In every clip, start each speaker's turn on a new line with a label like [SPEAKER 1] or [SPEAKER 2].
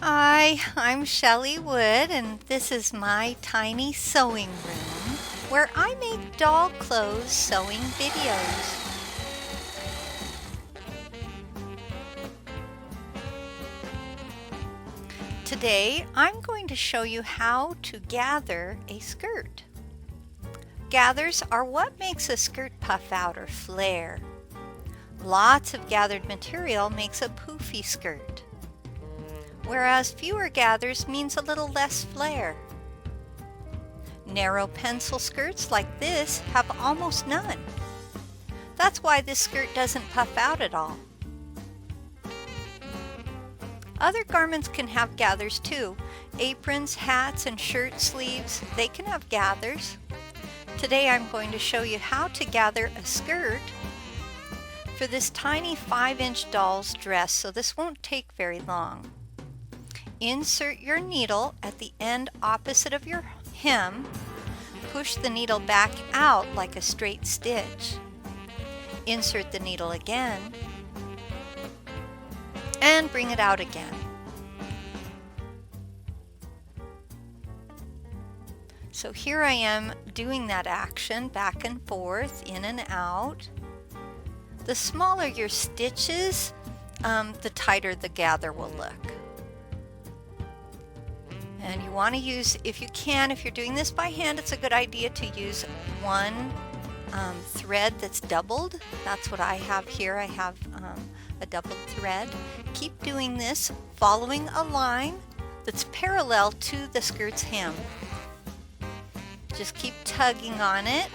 [SPEAKER 1] Hi, I'm Shelley Wood, and this is my tiny sewing room where I make doll clothes sewing videos. Today, I'm going to show you how to gather a skirt. Gathers are what makes a skirt puff out or flare. Lots of gathered material makes a poofy skirt, whereas fewer gathers means a little less flare. Narrow pencil skirts like this have almost none. That's why this skirt doesn't puff out at all. Other garments can have gathers too. Aprons, hats, and shirt sleeves, they can have gathers. Today I'm going to show you how to gather a skirt for this tiny 5-inch doll's dress, so this won't take very long. Insert your needle at the end opposite of your hem. Push the needle back out like a straight stitch. Insert the needle again and bring it out again. So here I am doing that action back and forth, in and out. The smaller your stitches, the tighter the gather will look. And you want to use, if you can, if you're doing this by hand, it's a good idea to use one thread that's doubled. That's what I have here. I have a doubled thread. Keep doing this, following a line that's parallel to the skirt's hem. Just keep tugging on it,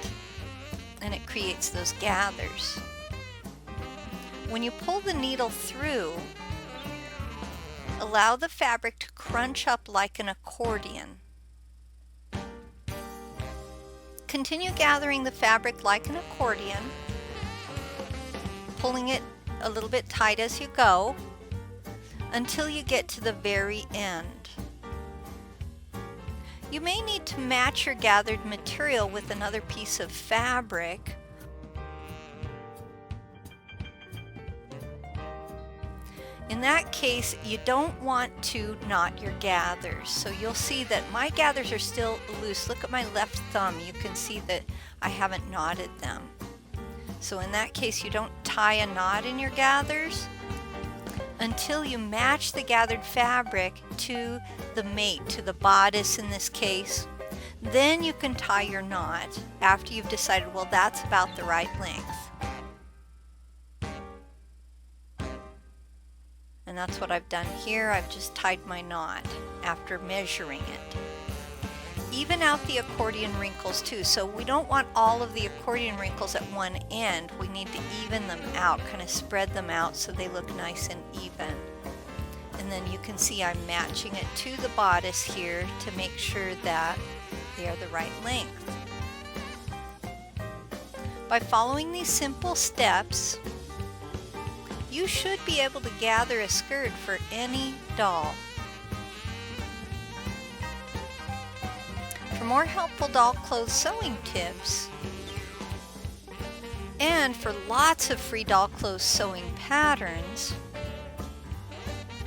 [SPEAKER 1] and it creates those gathers. When you pull the needle through, allow the fabric to crunch up like an accordion. Continue gathering the fabric like an accordion, pulling it a little bit tight as you go until you get to the very end. You may need to match your gathered material with another piece of fabric. In that case, you don't want to knot your gathers. So you'll see that my gathers are still loose. Look at my left thumb. You can see that I haven't knotted them. So in that case, you don't tie a knot in your gathers until you match the gathered fabric to the mate, to the bodice in this case. Then you can tie your knot after you've decided, well, that's about the right length. And that's what I've done here. I've just tied my knot after measuring it. Even out the accordion wrinkles too. So we don't want all of the accordion wrinkles at one end. We need to even them out, kind of spread them out so they look nice and even. And then you can see I'm matching it to the bodice here to make sure that they are the right length. By following these simple steps, you should be able to gather a skirt for any doll. For more helpful doll clothes sewing tips, and for lots of free doll clothes sewing patterns,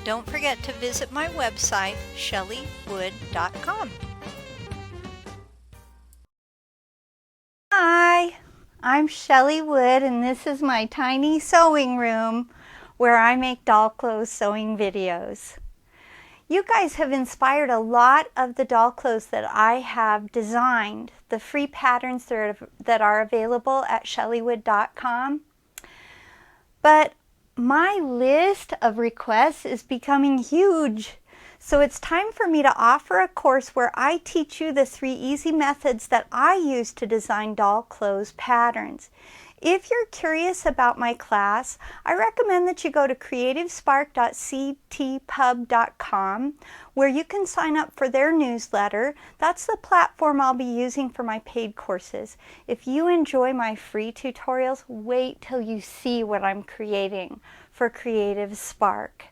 [SPEAKER 1] don't forget to visit my website, shelleywood.com. Hi, I'm Shelley Wood, and this is my tiny sewing room where I make doll clothes sewing videos. You guys have inspired a lot of the doll clothes that I have designed, the free patterns that are available at shelleywood.com. But my list of requests is becoming huge. So it's time for me to offer a course where I teach you the 3 easy methods that I use to design doll clothes patterns. If you're curious about my class, I recommend that you go to creativespark.ctpub.com, where you can sign up for their newsletter. That's the platform I'll be using for my paid courses. If you enjoy my free tutorials, wait till you see what I'm creating for Creative Spark.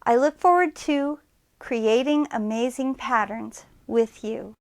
[SPEAKER 1] I look forward to creating amazing patterns with you.